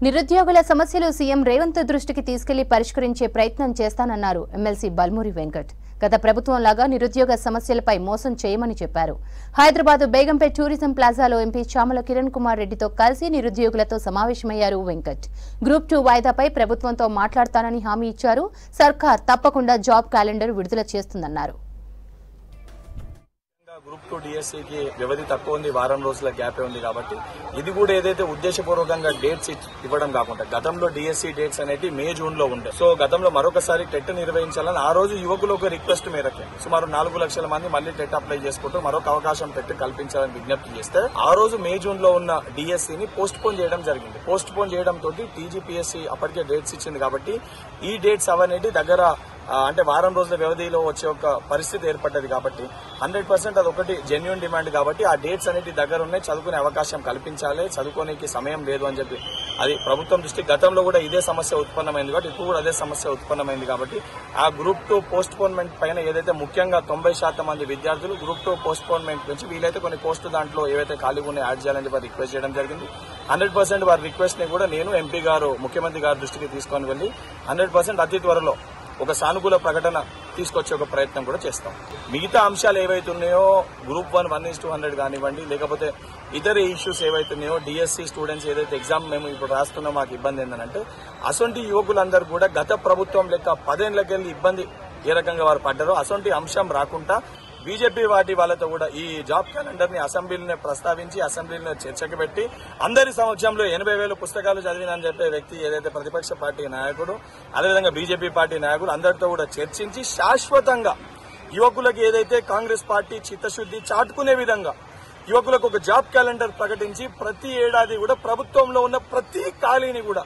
నిరుద్యోగుల సమస్యలు సీఎం రేవంత్ దృష్టికి తీసుకెళ్లి పరిష్కరించే ప్రయత్నం చేస్తానన్నారు ఎమ్మెల్సీ బల్మూరి వెంకట్. గత ప్రభుత్వంలాగా నిరుద్యోగ సమస్యలపై మోసం చేయమని చెప్పారు. హైదరాబాద్ బేగంపేట్ టూరిజం ప్లాజాలో ఎంపీ చామల కిరణ్ కుమార్ రెడ్డితో కలిసి నిరుద్యోగులతో సమావేశమయ్యారు వెంకట్. గ్రూప్ 2 వాయిదాపై ప్రభుత్వంతో మాట్లాడతానని హామీ ఇచ్చారు. సర్కార్ తప్పకుండా జాబ్ క్యాలెండర్ విడుదల చేస్తుందన్నారు. గ్రూప్ 2 డిఎస్సికి వ్యవధి తక్కువ ఉంది, వారం రోజుల గ్యాపే ఉంది కాబట్టి ఇది కూడా ఏదైతే ఉద్దేశపూర్వకంగా డేట్స్ ఇవ్వడం కాకుండా గతంలో డిఎస్సి డేట్స్ అనేది మే జూన్ లో ఉండే. సో గతంలో మరొకసారి టెట్ నిర్వహించాలని ఆ రోజు యువకులు ఒక రిక్వెస్ట్ మేరకు సుమారు 4 లక్షల మంది మళ్లీ టెట్ అప్లై చేసుకుంటూ మరొక అవకాశం టెట్ కల్పించాలని విజ్ఞప్తి చేస్తే ఆ రోజు మే జూన్ లో ఉన్న డిఎస్సిని పోస్ట్ పోన్ చేయడం జరిగింది. పోస్ట్ పోన్ చేయడం తోటి టీజీపీఎస్సీ అప్పటికే డేట్స్ ఇచ్చింది కాబట్టి ఈ డేట్స్ అవనేది దగ్గర అంటే వారం రోజుల వ్యవధిలో వచ్చే ఒక పరిస్థితి ఏర్పడ్డది కాబట్టి 100% అది ఒకటి జెన్యూన్ డిమాండ్ కాబట్టి ఆ డేట్స్ అనేది దగ్గర ఉన్నాయి, చదువుకునే అవకాశం కల్పించాలి, చదువుకోనికి సమయం లేదు అని చెప్పి అది ప్రభుత్వం దృష్టి. గతంలో కూడా ఇదే సమస్య ఉత్పన్నమైంది కాబట్టి ఇప్పుడు కూడా అదే సమస్య ఉత్పన్నమైంది కాబట్టి ఆ గ్రూప్ 2 పోస్ట్ పోన్మెంట్ పైన ఏదైతే ముఖ్యంగా 90% మంది విద్యార్థులు గ్రూప్ 2 పోస్ట్ పోన్మెంట్ నుంచి వీలైతే కొన్ని పోస్టు దాంట్లో ఏవైతే ఖాళీగా ఉన్నాయో యాడ్ చేయాలని చెప్పి రిక్వెస్ట్ చేయడం జరిగింది. 100% వారి రిక్వెస్ట్ ని కూడా నేను ఎంపీ గారు ముఖ్యమంత్రి గారి దృష్టికి తీసుకొని వెళ్లి 100% అతి త్వరలో ఒక సానుకూల ప్రకటన తీసుకొచ్చే ఒక ప్రయత్నం కూడా చేస్తాం. మిగతా అంశాలు ఏవైతున్నాయో గ్రూప్ 1 1:100 కానివ్వండి, లేకపోతే ఇతర ఇష్యూస్ ఏవైతున్నాయో డిఎస్సి స్టూడెంట్స్ ఏదైతే ఎగ్జామ్ మేము ఇప్పుడు రాస్తున్నాం మాకు ఇబ్బంది ఏంటంటే అసొంటి యువకులందరూ కూడా గత ప్రభుత్వం లెక్క 10 ఏళ్లకెళ్లి ఇబ్బంది ఏ రకంగా వారు పడ్డారో అసొంటి అంశం రాకుండా బీజేపీ పార్టీ వాళ్ళతో కూడా ఈ జాబ్ క్యాలెండర్ ని అసెంబ్లీలో ప్రస్తావించి అసెంబ్లీలో చర్చకు పెట్టి అందరి సమక్షంలో 80,000 పుస్తకాలు చదివినని చెప్పే వ్యక్తి ఏదైతే ప్రతిపక్ష పార్టీ నాయకుడు అదేవిధంగా బీజేపీ పార్టీ నాయకులు అందరితో కూడా చర్చించి శాశ్వతంగా యువకులకు ఏదైతే కాంగ్రెస్ పార్టీ చిత్తశుద్ది చాటుకునే విధంగా యువకులకు ఒక జాబ్ క్యాలెండర్ ప్రకటించి ప్రతి ఏడాది కూడా ప్రభుత్వంలో ఉన్న ప్రతి ఖాళీని కూడా